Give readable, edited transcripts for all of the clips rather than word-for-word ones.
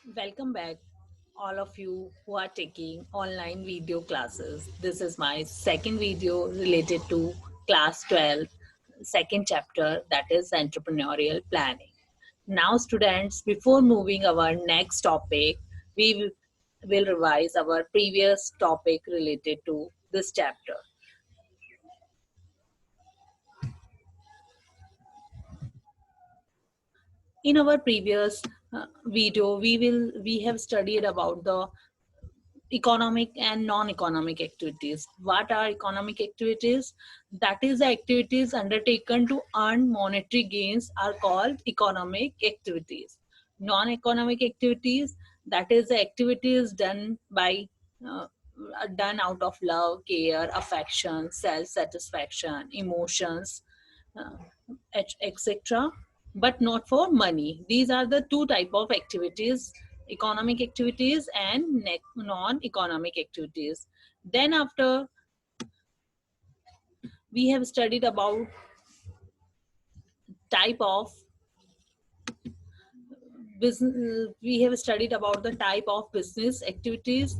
Welcome back, all of you who are taking online video classes. This is my second video related to class 12, second chapter, that is entrepreneurial planning. Now, students, before moving our next topic, we will revise our previous topic related to this chapter. In our previous video, we have studied about the economic and non-economic activities. What are economic activities? That is the activities undertaken to earn monetary gains are called economic activities. Non-economic activities, that is the activities done by uh, done out of love, care, affection, self-satisfaction, emotions, uh, etc., but not for money. These are the two type of activities: economic activities and non-economic activities. Then after we have studied about type of business, we have studied about the type of business activities,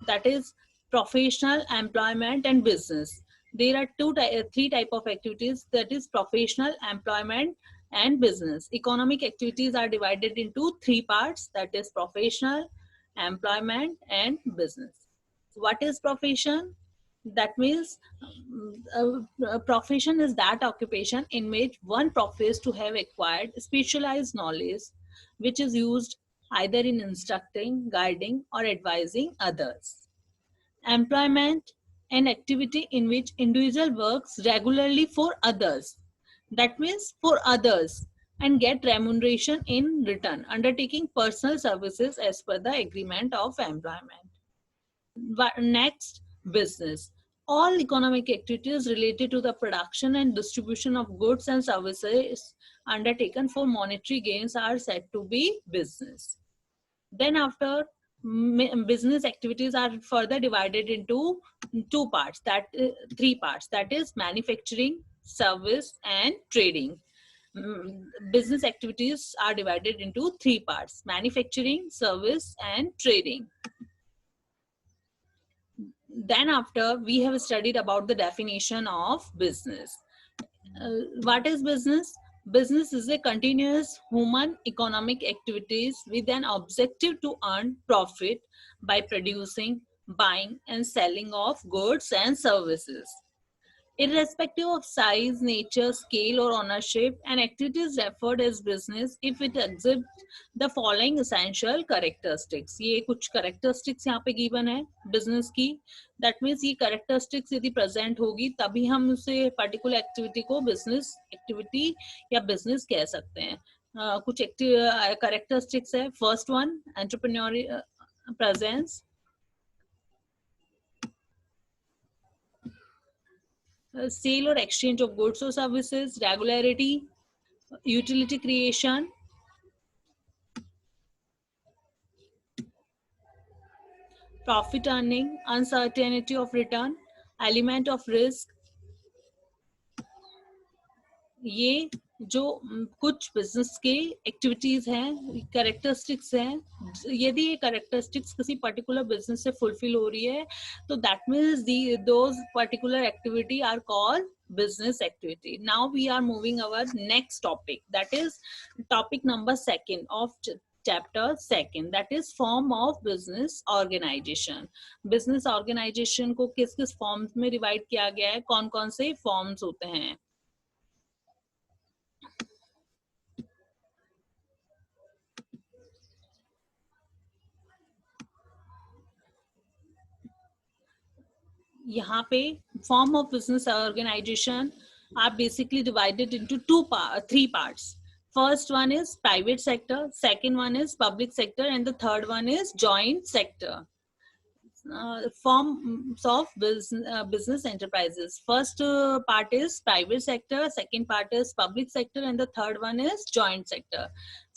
that is professional, employment, and business. There are three type of activities, that is professional, employment, and business. Economic activities are divided into three parts, that is professional, employment, and business. What is profession? That means a profession is that occupation in which one professes to have acquired specialized knowledge which is used either in instructing, guiding, or advising others. Employment, an activity in which individual works regularly for others. That means for others and get remuneration in return, undertaking personal services as per the agreement of employment. Next, business. All economic activities related to the production and distribution of goods and services undertaken for monetary gains are said to be business. Then after, business activities are further divided into two parts, that three parts, that is manufacturing, service, and trading. Business activities are divided into three parts: manufacturing, service, and trading. Then after, we have studied about the definition of business. What is business? Business is a continuous human economic activities with an objective to earn profit by producing, buying, and selling of goods and services. Irrespective of size, nature, scale, or ownership, an activity is referred as business if it exhibits the following essential characteristics. ये कुछ characteristics यहाँ पे given है business की. That means ये characteristics यदि present होगी तभी हम उसे particular activity को business activity या business कह सकते हैं. कुछ characteristics है. First one, entrepreneurial presence. Sale or exchange of goods or services, regularity, utility creation, profit earning, uncertainty of return, element of risk. ये जो कुछ बिजनेस के एक्टिविटीज हैं, कैरेक्टरिस्टिक्स हैं. यदि ये कैरेक्टरिस्टिक्स किसी पर्टिकुलर बिजनेस से फुलफिल हो रही है तो that means those particular activity are called business activity. Now we are moving our next topic, that is topic number second of chapter second, that is form of business organization. business organization को किस किस forms में divide किया गया है, कौन कौन से फॉर्म्स होते हैं. यहाँ पे form of business organization are basically divided into three parts. First one is private sector, second one is public sector, and the third one is joint sector. Forms of business enterprises. First part is private sector, second part is public sector, and the third one is joint sector.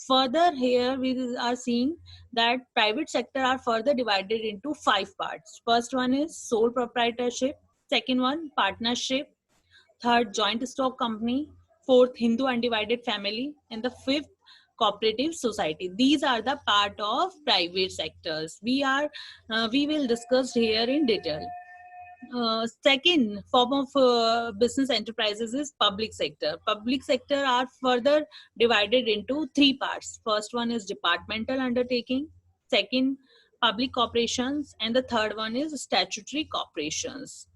Further, here we are seeing that private sector are further divided into five parts. First one is sole proprietorship, second one partnership, third joint stock company, fourth Hindu undivided family, and the fifth cooperative society. These are the part of private sectors. We will discuss here in detail. Second form of business enterprises is public sector. Public sector are further divided into three parts. First one is departmental undertaking, second public corporations, and the third one is statutory corporations.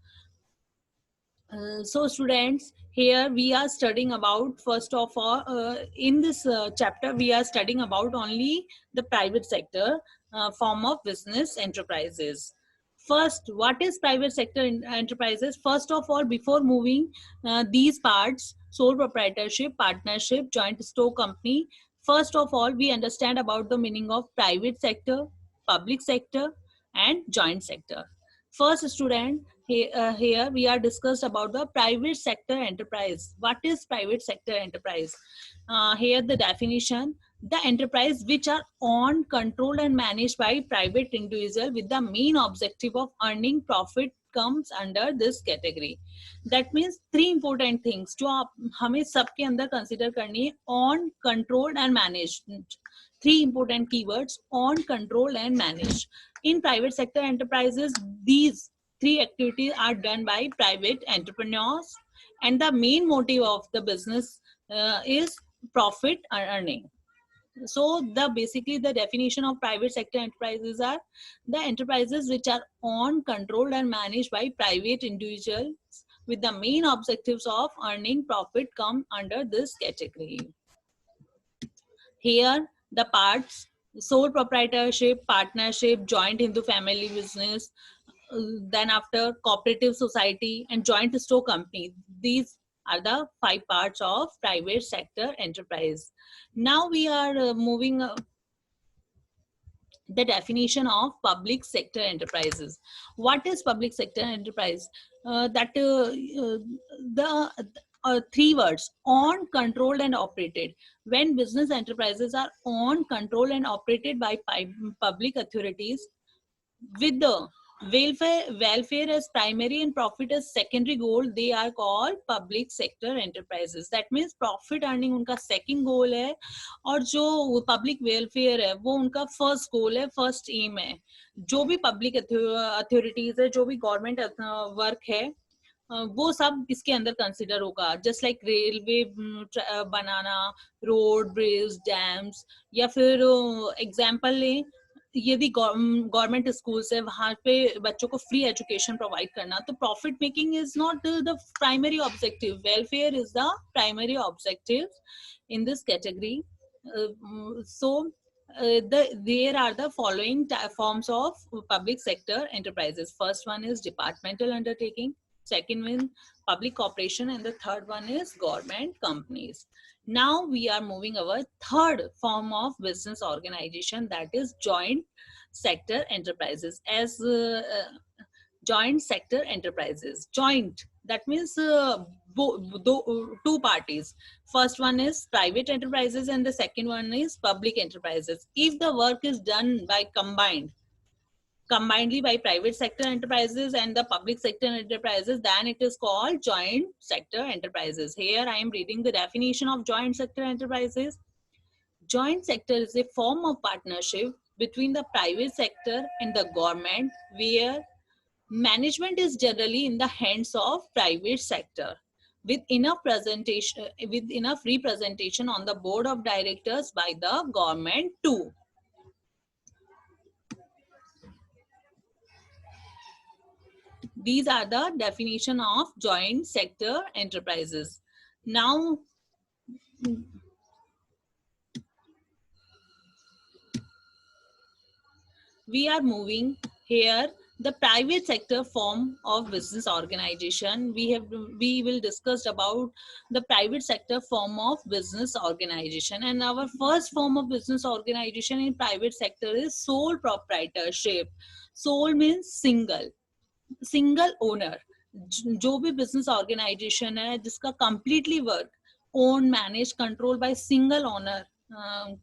So students, here we are studying about, first of all, in this chapter we are studying about only the private sector form of business enterprises. First, what is private sector enterprises? First of all, before moving these parts, sole proprietorship, partnership, joint stock company, first of all we understand about the meaning of private sector, public sector, and joint sector. First student, here we are discussed about the private sector enterprise. What is private sector enterprise? Here the definition: the enterprise which are owned, controlled and managed by private individual with the main objective of earning profit comes under this category. That means three important things जो आप हमें सबके अंदर consider करनी है: owned, controlled and managed. Three important keywords: owned, controlled and managed. In private sector enterprises, these three activities are done by private entrepreneurs, and the main motive of the business is profit earning. So basically the definition of private sector enterprises are the enterprises which are owned, controlled and managed by private individuals with the main objectives of earning profit come under this category. Here the parts: sole proprietorship, partnership, joint Hindu family business, then after cooperative society and joint stock company. These are the five parts of private sector enterprise. Now we are moving the definition of public sector enterprises. What is public sector enterprise? The three words: owned, controlled and operated. When business enterprises are owned, controlled and operated by public authorities with the welfare as primary and profit as secondary goal, they are called public sector enterprises. That means profit earning उनका second goal है और जो public welfare है वो उनका first goal है, first aim है. जो भी public authorities है, जो भी government work है, वो सब इसके अंदर कंसिडर होगा. जस्ट लाइक रेलवे बनाना, रोड, ब्रिज, डैम्स, या फिर एग्जाम्पल लें, यदि गवर्नमेंट स्कूल्स है वहां पे बच्चों को फ्री एजुकेशन प्रोवाइड करना, तो profit making is not the primary objective, welfare is the primary objective in this category. So there are the following forms of public sector enterprises. First one is departmental undertaking, second one public corporation, and the third one is government companies. Now we are moving our third form of business organization, that is joint sector enterprises. As joint sector enterprises, joint, that means two parties. First one is private enterprises and the second one is public enterprises. If the work is done by combinedly by private sector enterprises and the public sector enterprises, then it is called joint sector enterprises. Here I am reading the definition of joint sector enterprises. Joint sector is a form of partnership between the private sector and the government where management is generally in the hands of private sector with enough representation on the board of directors by the government too. These are the definition of joint sector enterprises. Now we are moving here the private sector form of business organization. We will discuss about the private sector form of business organization, and our first form of business organization in private sector is sole proprietorship. Sole means single owner. जो भी business organization है जिसका completely work owned, managed, controlled by single owner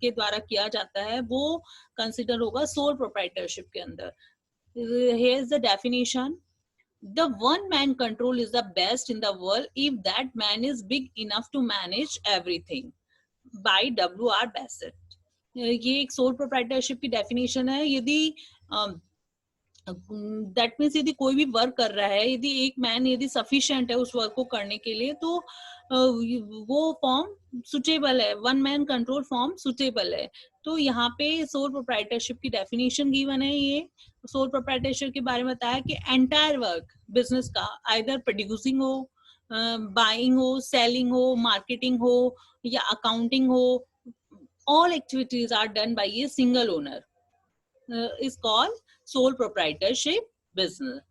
के द्वारा किया जाता है, वो consider होगा sole proprietorship के अंदर. Here's the definition: the one man control is the best in the world if that man is big enough to manage everything. By W.R. Bassett. ये एक सोल प्रोप्राइटरशिप की डेफिनेशन है. यदि that means यदि कोई भी वर्क कर रहा है, यदि एक मैन यदि सफिशिएंट है उस वर्क को करने के लिए, तो वो फॉर्म सुटेबल है, one man control form suitable है. तो यहाँ पे सोल प्रोप्राइटरशिप की डेफिनेशन गिवन है. ये सोल प्रोप्राइटरशिप के बारे में बताया कि एंटायर वर्क बिजनेस का, आइदर प्रोड्यूसिंग हो, बाइंग हो, सेलिंग हो, मार्केटिंग हो या अकाउंटिंग हो, all activities are done by a single owner, is called sole proprietorship business.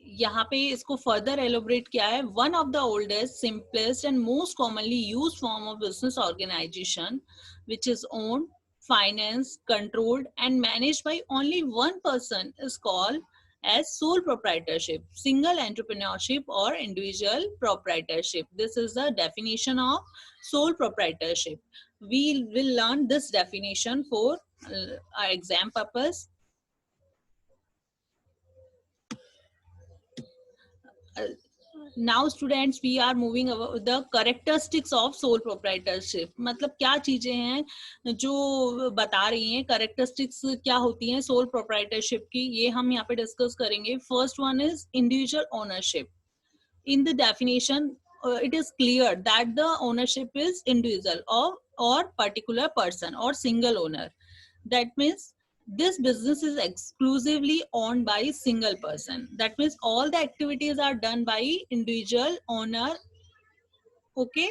यहाँ पे इसको फर्दर एलोबरेट किया है. One of the oldest, simplest and most commonly used form of business organisation which is owned, financed, controlled and managed by only one person is called as sole proprietorship, single entrepreneurship or individual proprietorship. This is the definition of sole proprietorship. We will learn this definition for our exam purpose. Now students, we are moving over the characteristics of sole proprietorship. मतलब क्या चीजें हैं जो बता रही हैं, characteristics क्या होती हैं sole proprietorship की, ये हम यहाँ पे discuss करेंगे. First one is individual ownership. In the definition, it is clear that the ownership is individual or particular person or single owner. That means this business is exclusively owned by a single person. That means all the activities are done by individual owner. Okay.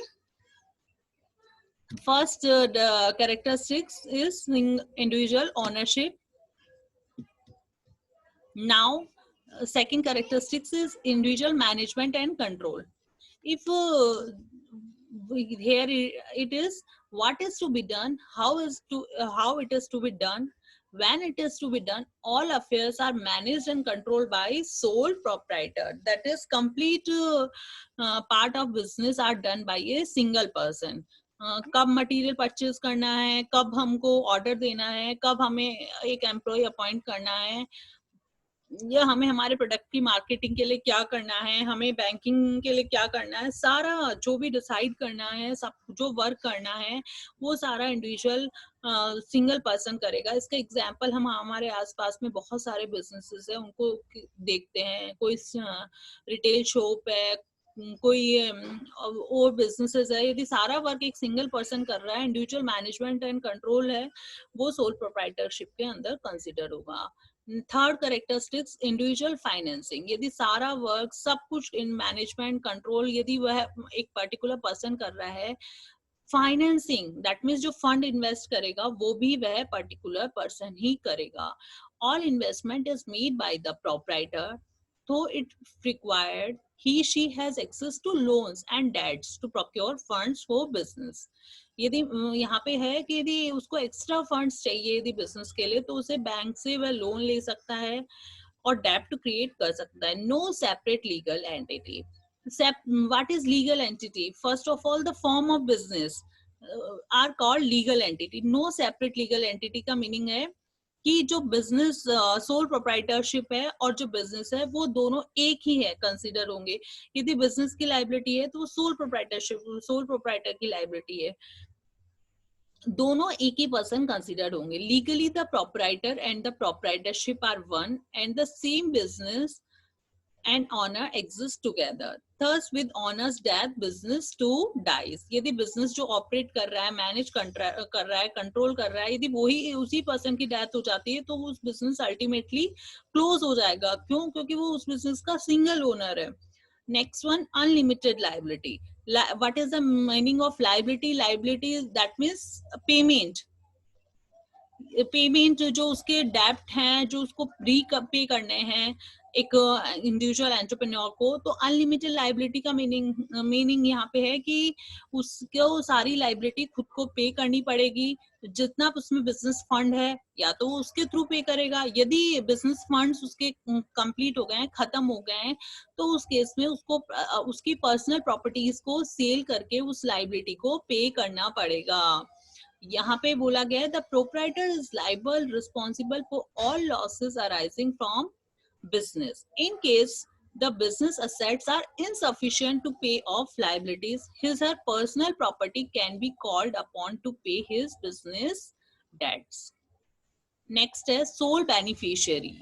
First, the characteristics is individual ownership. Now, second characteristics is individual management and control. If here it is what is to be done, how it is to be done, when it is to be done, all affairs are managed and controlled by sole proprietor. That is complete part of business are done by a single person. कब material purchase करना है, कब हमको order देना है, कब हमें एक एम्प्लॉय अपॉइंट करना है, या हमें हमारे प्रोडक्ट की मार्केटिंग के लिए क्या करना है, हमें बैंकिंग के लिए क्या करना है, सारा जो भी डिसाइड करना है, सब जो वर्क करना है, वो सारा इंडिविजुअल सिंगल पर्सन करेगा. इसका एग्जांपल हम हमारे आसपास में बहुत सारे बिजनेसेस है, उनको देखते हैं. कोई रिटेल शॉप है, कोई और बिजनेसेस है. यदि सारा वर्क एक सिंगल पर्सन कर रहा है, इंडिविजुअल मैनेजमेंट एंड कंट्रोल है, वो सोल प्रोप्राइटरशिप के अंदर कंसिडर होगा. Third characteristics individual financing. यदि सारा वर्क सब कुछ इन मैनेजमेंट कंट्रोल यदि वह एक पर्टिकुलर पर्सन कर रहा है, फाइनेंसिंग दैट मीन्स जो फंड इन्वेस्ट करेगा वो भी वह पर्टिकुलर पर्सन ही करेगा. All investment is made by the proprietor, though it required she has access to loans and debts to procure funds for business. यदि यहाँ पे है कि यदि उसको एक्स्ट्रा फंड्स चाहिए यदि बिजनेस के लिए, तो उसे बैंक से वह लोन ले सकता है और डेब्ट क्रिएट कर सकता है. No separate legal entity. What is legal entity? First of all, the form of business are called legal entity. No separate legal entity का meaning है कि जो बिजनेस सोल प्रोप्राइटरशिप है और जो बिजनेस है वो दोनों एक ही है, कंसीडर होंगे. यदि बिजनेस की लायबिलिटी है तो वो सोल प्रोप्राइटर की लायबिलिटी है, दोनों एक ही पर्सन कंसीडर होंगे. Legally the proprietor and the proprietorship are one and the same business and owner exist together. Thus, with owner's death, business too dies. यदि business जो operate कर रहा है, manage कर रहा है, control कर रहा है, यदि वही उसी person की death हो जाती है, तो उस business ultimately close हो जाएगा. क्यों? क्योंकि वो उस business का single owner है. Next one, unlimited liability. What is the meaning of liability? Liability that means payment. Payment जो उसके डेप्ट हैं, जो उसको प्री पे करने हैं एक इंडिविजुअल एंटरप्रेन्योर को, तो अनलिमिटेड लायबिलिटी का मीनिंग यहाँ पे है कि उसको सारी लायबिलिटी खुद को पे करनी पड़ेगी. जितना उसमें बिजनेस फंड है या तो वो उसके थ्रू पे करेगा. यदि बिजनेस फंड्स उसके कंप्लीट हो गए हैं, खत्म हो गए हैं, तो उस केस में उसको उसकी पर्सनल प्रॉपर्टीज को सेल करके उस लायबिलिटी को पे करना पड़ेगा. यहाँ पे बोला गया है the proprietor is liable responsible for all losses arising from business in case the business assets are insufficient to pay off liabilities, his or her personal property can be called upon to pay his business debts. Next है sole beneficiary.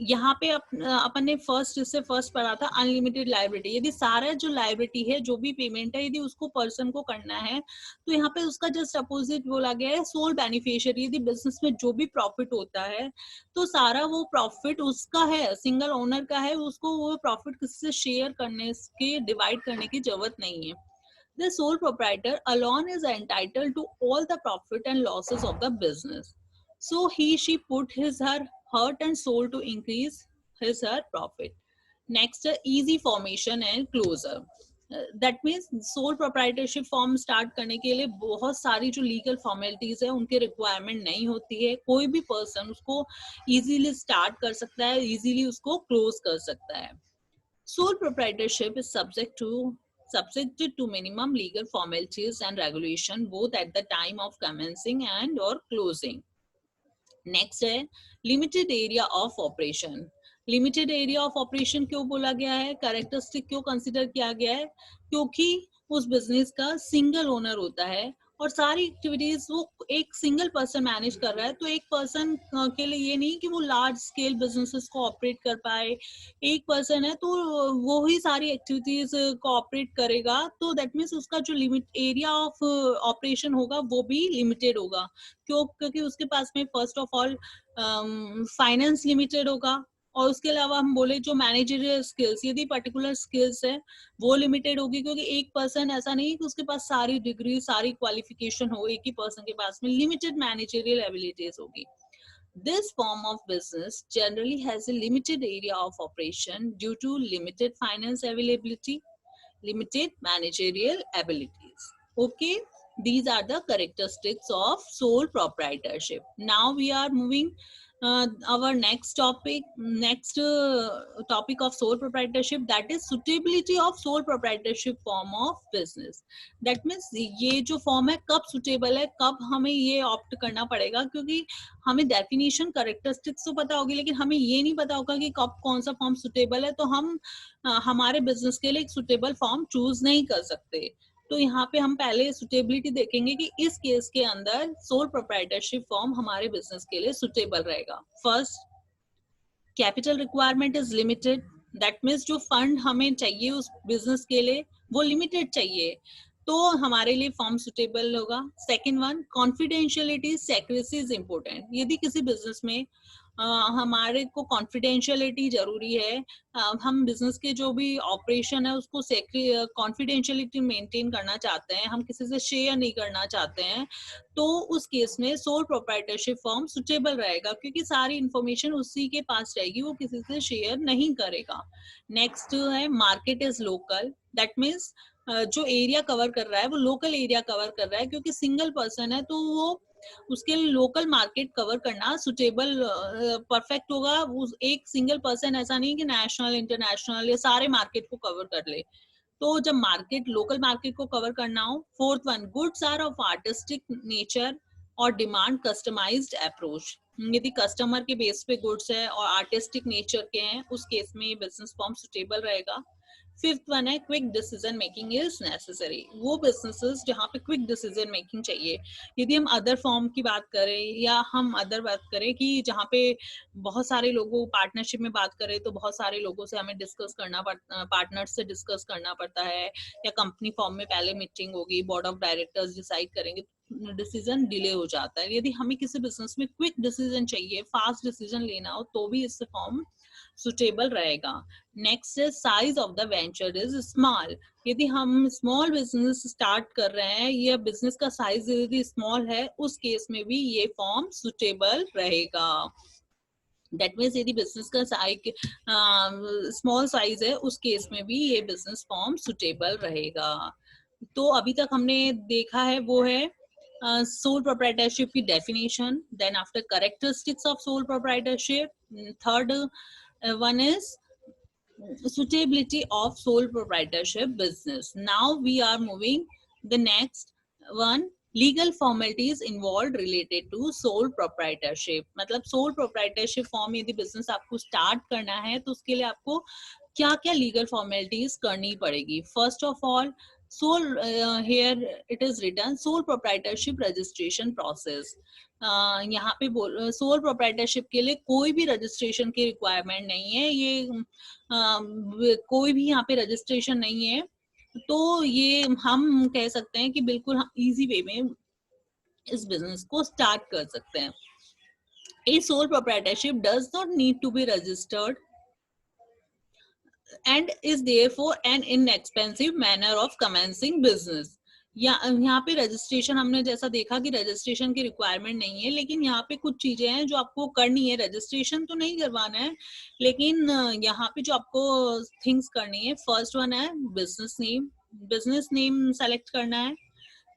यहाँ पे अपन ने first पढ़ा था unlimited liability. यदि सारा जो liability है, जो भी पेमेंट है, यदि उसको पर्सन को करना है, तो यहाँ पे उसका जस्ट अपोजिट बोला गया है सोल बेनिफिशियरी. यदि बिजनेस में जो भी प्रॉफिट होता है तो सारा वो प्रॉफिट उसका है, सिंगल ओनर का है, उसको वो प्रॉफिट किसी से शेयर करने के, डिवाइड करने की जरूरत नहीं है. The sole proprietor alone is entitled to all the profit and losses of the business. So she put his her heart and soul to increase his her profit. Next, easy formation and closure. That means sole proprietorship form start करने के लिए बहुत सारी जो legal formalities है उनके requirement नहीं होती है. कोई भी पर्सन उसको इजीली स्टार्ट कर सकता है, इजीली उसको क्लोज कर सकता है. Sole proprietorship is subjected to minimum legal formalities and regulation both at the time of commencing and or closing. Next है limited area of operation. Limited area of operation क्यों बोला गया है, कैरेक्टरिस्टिक क्यों कंसिडर किया गया है, क्योंकि उस बिजनेस का सिंगल ओनर होता है और सारी एक्टिविटीज वो एक सिंगल पर्सन मैनेज कर रहा है. तो एक पर्सन के लिए ये नहीं कि वो लार्ज स्केल बिजनेसेस को ऑपरेट कर पाए. एक पर्सन है तो वो ही सारी एक्टिविटीज को ऑपरेट करेगा. तो दैट मीन्स उसका जो लिमिट एरिया ऑफ ऑपरेशन होगा वो भी लिमिटेड होगा. क्योंकि उसके पास में first of all finance limited होगा और उसके अलावा हम बोले जो मैनेजरियल स्किल्स, यदि पर्टिकुलर स्किल्स है वो लिमिटेड होगी. क्योंकि एक पर्सन ऐसा नहीं है कि उसके पास सारी डिग्री, सारी क्वालिफिकेशन हो. एक ही पर्सन के पास में लिमिटेड मैनेजरियल एबिलिटीज होगी. This form of business generally has a limited area of operation due to limited finance availability, limited managerial abilities. Okay, these are the characteristics of sole proprietorship. Now we are moving our next topic of sole proprietorship, that is suitability of sole proprietorship form of business. That means ये जो form है कब suitable है, कब हमें ये opt करना पड़ेगा. क्योंकि हमें डेफिनेशन कैरेक्टरिस्टिक्स तो पता होगी लेकिन हमें ये नहीं पता होगा कि कब कौन सा फॉर्म सुटेबल है. तो हम हमारे बिजनेस के लिए एक सुटेबल फॉर्म चूज नहीं कर सकते. तो यहाँ पे हम पहले सुटेबिलिटी देखेंगे कि इस केस के अंदर सोल प्रोप्राइटरशिप फॉर्म हमारे बिजनेस के लिए सुटेबल रहेगा. First, capital requirement is limited. That means जो फंड हमें चाहिए उस बिजनेस के लिए वो लिमिटेड चाहिए, तो हमारे लिए फॉर्म सुटेबल होगा. Second one, confidentiality secrecy is important. यदि किसी बिजनेस में हमारे को कॉन्फिडेंशियलिटी जरूरी है, हम बिजनेस के जो भी ऑपरेशन है उसको कॉन्फिडेंशियलिटी मेंटेन करना चाहते हैं, हम किसी से शेयर नहीं करना चाहते हैं, तो उस केस में सोल प्रोप्राइटरशिप फॉर्म सुटेबल रहेगा. क्योंकि सारी इंफॉर्मेशन उसी के पास रहेगी, वो किसी से शेयर नहीं करेगा. नेक्स्ट है market is local. That means जो एरिया कवर कर रहा है वो लोकल एरिया कवर कर रहा है. क्योंकि सिंगल पर्सन है तो वो उसके लिए लोकल मार्केट कवर करना सुटेबल परफेक्ट होगा. एक सिंगल पर्सन ऐसा नहीं कि नेशनल इंटरनेशनल या सारे मार्केट को कवर कर ले. तो जब मार्केट लोकल मार्केट को कवर करना हो. Fourth one, goods are of artistic nature और डिमांड कस्टमाइज्ड अप्रोच. यदि कस्टमर के बेस पे गुड्स है और आर्टिस्टिक नेचर के हैं, उस केस में बिजनेस फॉर्म सुटेबल रहेगा. फिफ्थ वन है quick decision making is necessary. वो बिजनेसेस जहाँ पे क्विक डिसीजन मेकिंग चाहिए. यदि हम अदर फॉर्म की बात करें या हम अदर बात करें कि जहाँ पे बहुत सारे लोगों पार्टनरशिप में बात करें तो बहुत सारे लोगों से हमें डिस्कस करना पड़ता, पार्टनर से डिस्कस करना पड़ता है, या कंपनी फॉर्म में पहले मीटिंग होगी, बोर्ड ऑफ डायरेक्टर्स डिसाइड करेंगे, डिसीजन डिले हो जाता है. यदि हमें किसी बिजनेस में क्विक डिसीजन चाहिए, फास्ट डिसीजन लेना हो, तो भी इससे फॉर्म सुटेबल रहेगा. नेक्स्ट है size of the venture is small. यदि हम स्मॉल बिजनेस स्टार्ट कर रहे हैं या बिजनेस का साइज यदि स्मॉल है, उस केस में भी ये फॉर्म सुटेबल रहेगा. दैट मीन्स यदि बिजनेस का साइज स्मॉल साइज है, उस केस में भी ये बिजनेस फॉर्म सुटेबल रहेगा. तो अभी तक हमने देखा है वो है सोल प्रोप्राइटरशिप की definition. Then after characteristics of sole proprietorship. Third one is suitability of sole proprietorship business. Now we are moving the next one, legal formalities involved related to sole proprietorship. मतलब sole proprietorship form यदि business आपको start करना है तो उसके लिए आपको क्या क्या लीगल फॉर्मेलिटीज करनी पड़ेगी. First of all, sole here it is written sole proprietorship registration process. यहाँ पे सोल प्रोप्राइटरशिप के लिए कोई भी रजिस्ट्रेशन की रिक्वायरमेंट नहीं है. ये कोई भी यहाँ पे रजिस्ट्रेशन नहीं है, तो ये हम कह सकते हैं कि बिल्कुल हम इजी वे में इस बिजनेस को स्टार्ट कर सकते हैं. A sole proprietorship does not need to be registered and is therefore an inexpensive manner of commencing business. यहाँ पे रजिस्ट्रेशन हमने जैसा देखा कि रजिस्ट्रेशन की रिक्वायरमेंट नहीं है, लेकिन यहाँ पे कुछ चीजें हैं जो आपको करनी है. रजिस्ट्रेशन तो नहीं करवाना है, लेकिन यहाँ पे जो आपको थिंग्स करनी है, फर्स्ट वन है बिजनेस नेम सेलेक्ट करना है.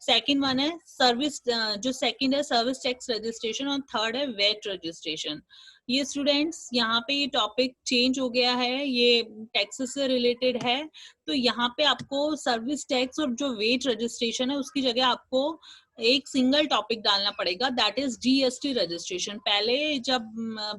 सेकंड वन है सर्विस, जो सेकंड है सर्विस टैक्स रजिस्ट्रेशन, और थर्ड है वेट रजिस्ट्रेशन. ये स्टूडेंट्स यहाँ पे ये टॉपिक चेंज हो गया है, ये टैक्सेस से रिलेटेड है. तो यहाँ पे आपको सर्विस टैक्स और जो वेट रजिस्ट्रेशन है उसकी जगह आपको एक सिंगल टॉपिक डालना पड़ेगा, दैट इज जीएसटी रजिस्ट्रेशन. पहले जब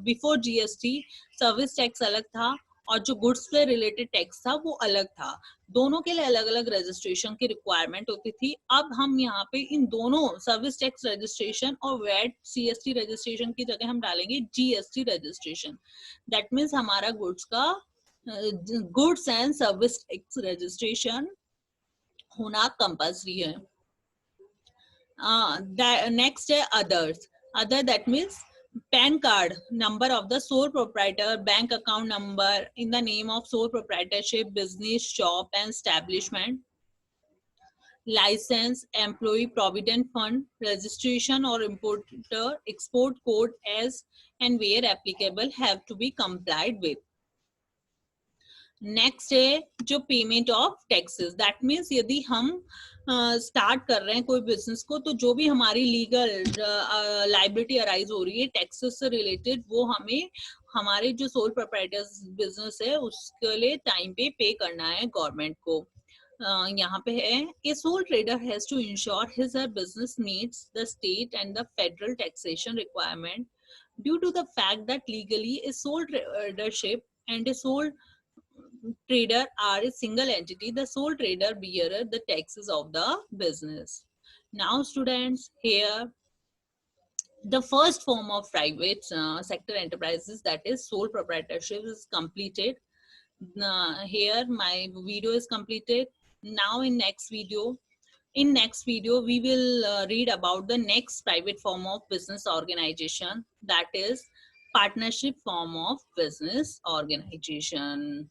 बिफोर जीएसटी सर्विस टैक्स अलग था और जो गुड्स पे रिलेटेड टैक्स था वो अलग था. दोनों के लिए अलग अलग रजिस्ट्रेशन की रिक्वायरमेंट होती थी. अब हम यहाँ पे इन दोनों सर्विस टैक्स रजिस्ट्रेशन और वेट सीएसटी रजिस्ट्रेशन की जगह हम डालेंगे जीएसटी रजिस्ट्रेशन. दैट मीन्स हमारा गुड्स का goods and service tax registration होना कंपल्सरी है. नेक्स्ट है others. Other that means PAN card, number of the sole proprietor, bank account number in the name of sole proprietorship, business, shop and establishment, license, employee provident fund, registration or importer export code as and where applicable have to be complied with. Next है जो payment of taxes. That means यदि हम start कर रहे हैं कोई business को, तो जो भी हमारी लीगल लाइबिलिटी अराइज हो रही है टैक्सेस से रिलेटेड, वो हमें हमारे जो सोल प्रोप्राइटर्स बिजनेस है उसके लिए टाइम पे करना है गवर्नमेंट को. यहाँ पे है a sole trader has to ensure his her business meets the state and the federal taxation requirement due to the fact that legally a sole tradership and a sole trader are a single entity. The sole trader beareth the taxes of the business. Now students, here the first form of private sector enterprises, that is sole proprietorship, is completed. Here my video is completed. Now in next video we will read about the next private form of business organization, that is partnership form of business organization.